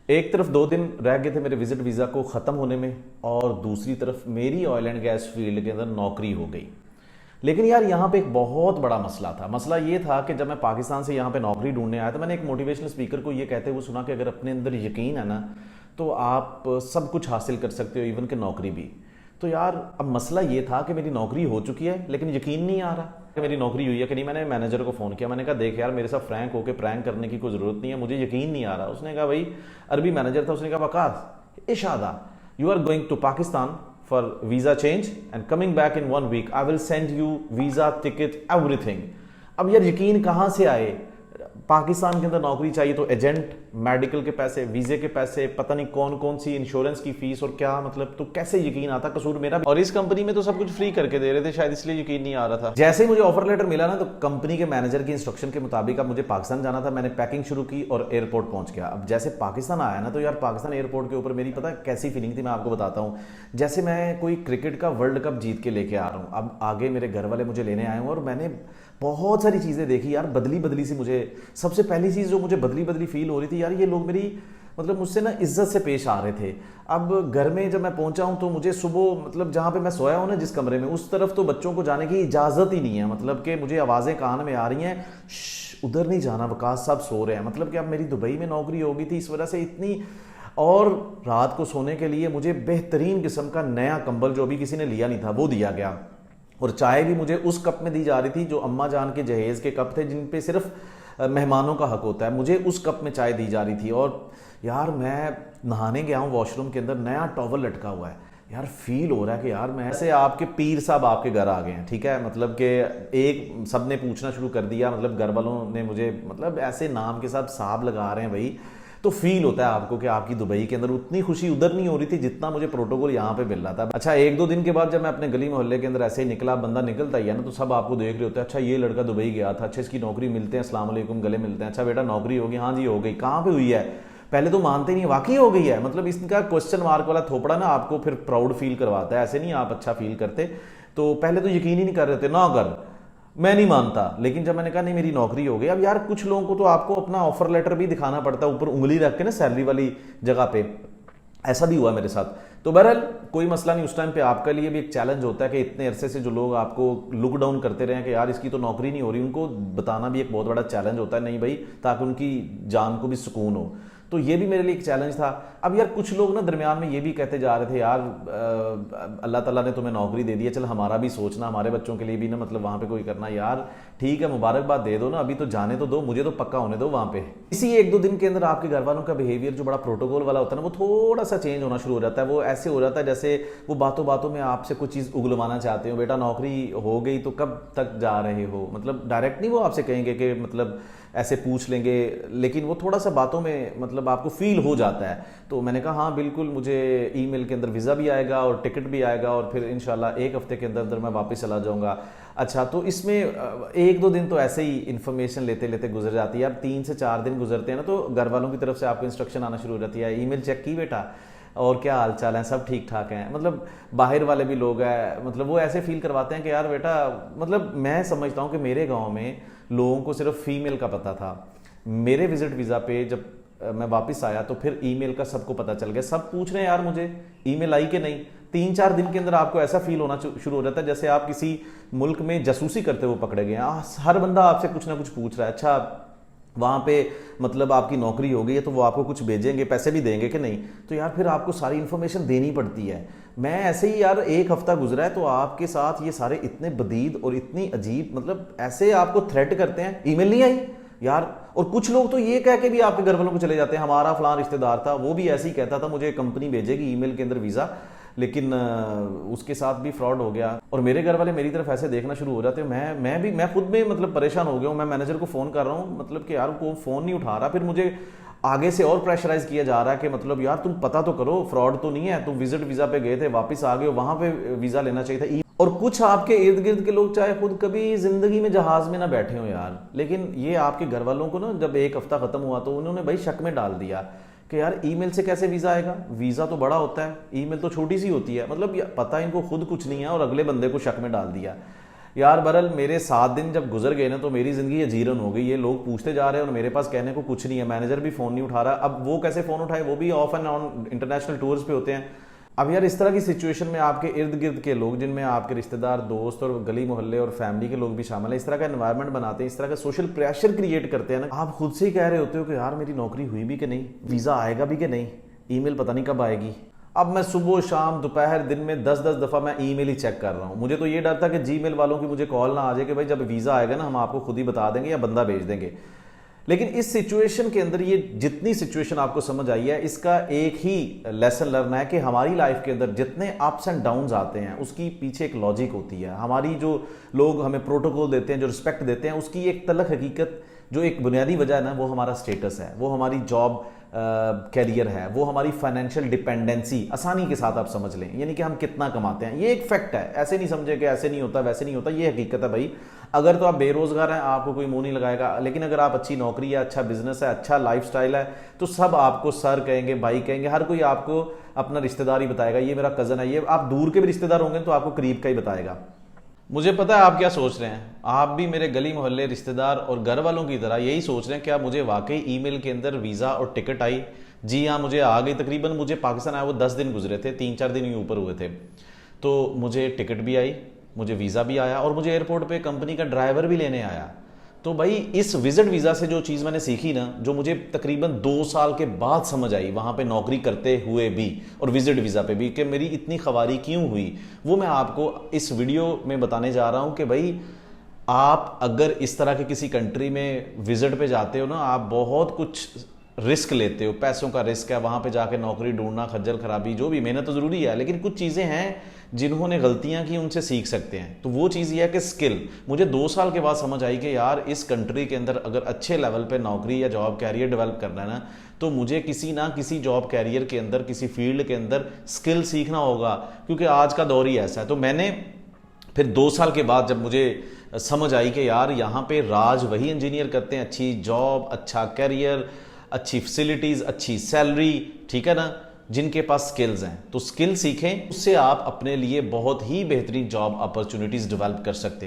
एक तरफ 2 दिन रह गए थे मेरे विजिट वीज़ा को ख़त्म होने में, और दूसरी तरफ मेरी ऑयल एंड गैस फील्ड के अंदर नौकरी हो गई। लेकिन यार यहाँ पे एक बहुत बड़ा मसला था। मसला ये था कि जब मैं पाकिस्तान से यहाँ पे नौकरी ढूंढने आया तो मैंने एक मोटिवेशनल स्पीकर को ये कहते हुए सुना कि अगर अपने अंदर यकीन है ना तो आप सब कुछ हासिल कर सकते हो, इवन कि नौकरी भी। तो यार अब मसला ये था कि मेरी नौकरी हो चुकी है लेकिन यकीन नहीं आ रहा कि मेरी नौकरी हुई है कि नहीं। मैंने मैनेजर को फ़ोन किया, मैंने कहा देख यार मेरे साथ फ्रैंक होकर प्रैंक करने की कोई ज़रूरत नहीं है, मुझे यकीन नहीं आ रहा। उसने कहा भाई, अरबी मैनेजर था, उसने कहा वकास इशादा, you are going to Pakistan for visa change and coming back in 1 week. I will send you visa, ticket, everything. अब यार यकीन कहाँ से आए? पाकिस्तान के अंदर नौकरी चाहिए तो एजेंट, मेडिकल के पैसे, वीजे के पैसे, पता नहीं कौन कौन सी इंश्योरेंस की फीस और क्या, मतलब तो कैसे यकीन आता? कसूर मेरा भी। और इस कंपनी में तो सब कुछ फ्री करके दे रहे थे, शायद इसलिए यकीन नहीं आ रहा था। जैसे ही मुझे ऑफर लेटर मिला ना तो कंपनी के मैनेजर की इंस्ट्रक्शन के मुताबिक अब मुझे पाकिस्तान जाना था। मैंने पैकिंग शुरू की और एयरपोर्ट पहुंच गया। अब जैसे पाकिस्तान आया ना तो यार पाकिस्तान एयरपोर्ट के ऊपर मेरी पता कैसी फीलिंग थी, मैं आपको बताता हूँ। जैसे मैं कोई क्रिकेट का वर्ल्ड कप जीत के लेके आ रहा हूँ। अब आगे मेरे घर वाले मुझे लेने आए हूँ और मैंने बहुत सारी चीज़ें देखी यार, बदली बदली सी। मुझे सबसे पहली चीज़ जो मुझे बदली बदली फील हो रही थी यार, ये लोग मेरी मतलब मुझसे ना इज्जत से पेश आ रहे थे। अब घर में जब मैं पहुंचा हूं तो मुझे सुबह मतलब जहां पे मैं सोया हूं ना जिस कमरे में, उस तरफ तो बच्चों को जाने की इजाज़त ही नहीं है। मतलब कि मुझे आवाज़ें कान में आ रही हैं, उधर नहीं जाना, वकास साहब सो रहे हैं। मतलब कि अब मेरी दुबई में नौकरी हो गई थी इस वजह से इतनी। और रात को सोने के लिए मुझे बेहतरीन किस्म का नया कंबल जो अभी किसी ने लिया नहीं था वो दिया गया, और चाय भी मुझे उस कप में दी जा रही थी जो अम्मा जान के जहेज़ के कप थे जिन पे सिर्फ मेहमानों का हक होता है। मुझे उस कप में चाय दी जा रही थी। और यार मैं नहाने गया हूँ वॉशरूम के अंदर, नया टॉवल लटका हुआ है। यार फील हो रहा है कि यार मैं ऐसे आपके पीर साहब आपके घर आ गए हैं, ठीक है। मतलब कि एक सब ने पूछना शुरू कर दिया, मतलब घर वालों ने मुझे मतलब ऐसे नाम के साथ साहब लगा रहे हैं भाई। तो फील होता है आपको कि आपकी दुबई के अंदर उतनी खुशी उधर नहीं हो रही थी जितना मुझे प्रोटोकॉल यहाँ पे मिल रहा था। अच्छा 1-2 दिन के बाद जब मैं अपने गली मोहल्ले के अंदर ऐसे ही निकला, बंदा निकलता ही है ना तो सब आपको देख रहे होते हैं, अच्छा ये लड़का दुबई गया था, अच्छा इसकी नौकरी, मिलते हैं, अस्सलाम वालेकुम, गले मिलते हैं, अच्छा बेटा नौकरी होगी, हाँ जी हो गई, कहाँ पे हुई है? पहले तो मानते नहीं, वाकई हो गई है। मतलब इसका क्वेश्चन मार्क वाला थोपड़ा ना आपको फिर प्राउड फील करवाता है, ऐसे नहीं आप अच्छा फील करते। तो पहले तो यकीन ही नहीं कर रहे थे, ना कर, मैं नहीं मानता। लेकिन जब मैंने कहा नहीं मेरी नौकरी हो गई। अब यार कुछ लोगों को तो आपको अपना ऑफर लेटर भी दिखाना पड़ता है ऊपर उंगली रख के ना, सैलरी वाली जगह पे। ऐसा भी हुआ मेरे साथ। तो बहरहाल कोई मसला नहीं, उस टाइम पे आपके लिए भी एक चैलेंज होता है कि इतने अरसे से जो लोग आपको लुक डाउन करते रहे कि यार इसकी तो नौकरी नहीं हो रही, उनको बताना भी एक बहुत बड़ा चैलेंज होता है, नहीं भाई, ताकि उनकी जान को भी सुकून हो। तो ये भी मेरे लिए एक चैलेंज था। अब यार कुछ लोग ना दरमियान में ये भी कहते जा रहे थे यार अल्लाह ताला ने तुम्हें नौकरी दे दी है, चल हमारा भी सोचना, हमारे बच्चों के लिए भी ना मतलब वहाँ पे कोई करना। यार ठीक है, मुबारकबाद दे दो ना, अभी तो जाने तो दो, मुझे तो पक्का होने दो वहाँ पे। इसी 1-2 दिन के अंदर आपके घर वालों का बिहेवियर जो बड़ा प्रोटोकॉल वाला होता है ना वो थोड़ा सा चेंज होना शुरू हो जाता है। वो ऐसे हो जाता है जैसे वो बातों बातों में आपसे कुछ चीज़ उगलवाना चाहते हो, बेटा नौकरी हो गई तो कब तक जा रहे हो। मतलब डायरेक्ट नहीं वो आपसे कहेंगे कि मतलब ऐसे पूछ लेंगे, लेकिन वो थोड़ा सा बातों में मतलब आपको फील हो जाता है। तो मैंने कहा हाँ बिल्कुल, मुझे ईमेल के अंदर वीज़ा भी आएगा और टिकट भी आएगा और फिर इंशाल्लाह 1 हफ्ते के अंदर अंदर मैं वापस चला जाऊँगा। अच्छा तो इसमें 1-2 दिन तो ऐसे ही इन्फॉर्मेशन लेते लेते गुजर जाती है। अब 3 से 4 दिन गुजरते हैं ना तो घर वालों की तरफ से आपको इंस्ट्रक्शन आना शुरू हो जाती है, ईमेल चेक की बेटा, और क्या हाल चाल है, सब ठीक ठाक हैं। मतलब बाहर वाले भी लोग हैं, मतलब वो ऐसे फील करवाते हैं कि यार बेटा, मतलब मैं समझता हूँ कि मेरे गांव में लोगों को सिर्फ फीमेल का पता था। मेरे विजिट वीज़ा पे जब मैं वापस आया तो फिर ईमेल का सबको पता चल गया। सब पूछ रहे हैं यार मुझे ईमेल आई कि नहीं। 3-4 दिन के अंदर आपको ऐसा फील होना शुरू हो जाता है जैसे आप किसी मुल्क में जासूसी करते हुए पकड़े गए हैं। हर बंदा आपसे कुछ ना कुछ पूछ रहा है, अच्छा वहाँ पे मतलब आपकी नौकरी हो गई है तो वो आपको कुछ भेजेंगे, पैसे भी देंगे कि नहीं। तो यार फिर आपको सारी इन्फॉर्मेशन देनी पड़ती है। मैं ऐसे ही यार 1 हफ्ता गुजरा है तो आपके साथ ये सारे इतने बदीद और इतनी अजीब मतलब ऐसे आपको थ्रेट करते हैं, ईमेल नहीं आई यार। और कुछ लोग तो ये कह के भी आपके घर वालों को चले जाते हैं, हमारा फलां रिश्तेदार था वो भी ऐसे ही कहता था मुझे कंपनी भेजेगी ईमेल के अंदर वीज़ा, लेकिन उसके साथ भी फ्रॉड हो गया। और मेरे घर वाले मेरी तरफ ऐसे देखना शुरू हो जाते हैं। मैं खुद में मतलब परेशान हो गया हूँ। मैं मैनेजर को फ़ोन कर रहा हूँ, मतलब कि यार वो फ़ोन नहीं उठा रहा। फिर मुझे आगे से और प्रेशराइज किया जा रहा है कि मतलब यार तुम पता तो करो, फ्रॉड तो नहीं है, तुम विजिट वीज़ा पे गए थे, वापस आ गए हो, वहाँ पे वीज़ा लेना चाहिए था। और कुछ आपके इर्द गिर्द के लोग चाहे खुद कभी जिंदगी में जहाज में ना बैठे हो यार, लेकिन ये आपके घर वालों को ना जब 1 हफ्ता खत्म हुआ तो उन्होंने भाई शक में डाल दिया कि यार ईमेल से कैसे वीज़ा आएगा, वीज़ा तो बड़ा होता है, ईमेल तो छोटी सी होती है। मतलब पता इनको खुद कुछ नहीं है और अगले बंदे को शक में डाल दिया। यार बहरहाल मेरे 7 दिन जब गुजर गए ना तो मेरी ज़िंदगी अजीरन हो गई। ये लोग पूछते जा रहे हैं और मेरे पास कहने को कुछ नहीं है। मैनेजर भी फ़ोन नहीं उठा रहा। अब वो कैसे फ़ोन उठाए, वो भी of and on international tours पे होते हैं। अब यार इस तरह की सिचुएशन में आपके इर्द गिर्द के लोग, जिनमें आपके रिश्तेदार, दोस्त और गली मोहल्ले और फैमिली के लोग भी शामिल हैं, इस तरह का एनवायरनमेंट बनाते हैं, इस तरह का सोशल प्रेशर क्रिएट करते हैं ना, आप खुद से ही कह रहे होते हो कि यार मेरी नौकरी हुई भी कि नहीं, वीज़ा आएगा भी कि नहीं, ईमेल पता नहीं कब आएगी। अब मैं सुबह शाम दोपहर दिन में 10-10 दफ़ा मैं ईमेल ही चेक कर रहा हूँ। मुझे तो ये डर था कि जीमेल वालों की मुझे कॉल ना आ जाए कि भाई जब वीज़ा आएगा ना हम आपको खुद ही बता देंगे या बंदा भेज देंगे। लेकिन इस सिचुएशन के अंदर, ये जितनी सिचुएशन आपको समझ आई है, इसका एक ही लेसन लर्न है कि हमारी लाइफ के अंदर जितने अप्स एंड डाउन्स आते हैं उसकी पीछे एक लॉजिक होती है। हमारी जो लोग हमें प्रोटोकॉल देते हैं, जो रिस्पेक्ट देते हैं, उसकी एक तलख हकीकत, जो एक बुनियादी वजह है ना, वो हमारा स्टेटस है, वो हमारी जॉब कैरियर है, वो हमारी फाइनेंशियल डिपेंडेंसी, आसानी के साथ आप समझ लें, यानी कि हम कितना कमाते हैं। ये एक फैक्ट है, ऐसे नहीं समझे कि ऐसे नहीं होता वैसे नहीं होता, ये हकीकत है भाई। अगर तो आप बेरोजगार हैं आपको कोई मुंह नहीं लगाएगा, लेकिन अगर आप अच्छी नौकरी है, अच्छा बिजनेस है, अच्छा लाइफस्टाइल है, तो सब आपको सर कहेंगे, भाई कहेंगे, हर कोई आपको अपना रिश्तेदार ही बताएगा, ये मेरा कजन है। ये आप दूर के भी रिश्तेदार होंगे तो आपको करीब का ही बताएगा। मुझे पता है आप क्या सोच रहे हैं, आप भी मेरे गली मोहल्ले रिश्तेदार और घर वालों की तरह यही सोच रहे हैं, क्या मुझे वाकई ईमेल के अंदर वीज़ा और टिकट आई? जी हाँ, मुझे आ गई। तकरीबन मुझे पाकिस्तान आया वो 10 दिन गुजरे थे, 3-4 दिन ही ऊपर हुए थे। तो मुझे टिकट भी आई, मुझे वीज़ा भी आया और मुझे एयरपोर्ट पे कंपनी का ड्राइवर भी लेने आया। तो भाई इस विजिट वीज़ा से जो चीज़ मैंने सीखी ना, जो मुझे तकरीबन 2 साल के बाद समझ आई वहाँ पे नौकरी करते हुए भी और विजिट वीज़ा पे भी, कि मेरी इतनी ख्वारी क्यों हुई, वो मैं आपको इस वीडियो में बताने जा रहा हूँ। कि भाई आप अगर इस तरह के किसी कंट्री में विजिट पे जाते हो ना, आप बहुत कुछ रिस्क लेते हो, पैसों का रिस्क है, वहाँ पे जाके नौकरी ढूंढना, खज्जल खराबी, जो भी, मेहनत तो ज़रूरी है, लेकिन कुछ चीज़ें हैं जिन्होंने गलतियां की उनसे सीख सकते हैं। तो वो चीज़ ये है कि स्किल, मुझे 2 साल के बाद समझ आई कि यार इस कंट्री के अंदर अगर अच्छे लेवल पे नौकरी या जॉब कैरियर डेवलप करना है ना, तो मुझे किसी ना किसी जॉब कैरियर के अंदर, किसी फील्ड के अंदर स्किल सीखना होगा, क्योंकि आज का दौर ही ऐसा है। तो मैंने फिर 2 साल के बाद जब मुझे समझ आई कि यार यहाँ पे राज वही इंजीनियर करते हैं, अच्छी जॉब, अच्छा कैरियर, अच्छी फैसिलिटीज़, अच्छी सैलरी, ठीक है ना, जिनके पास स्किल्स हैं। तो स्किल सीखें, उससे आप अपने लिए बहुत ही बेहतरीन जॉब अपॉर्चुनिटीज़ डेवलप कर सकते हैं।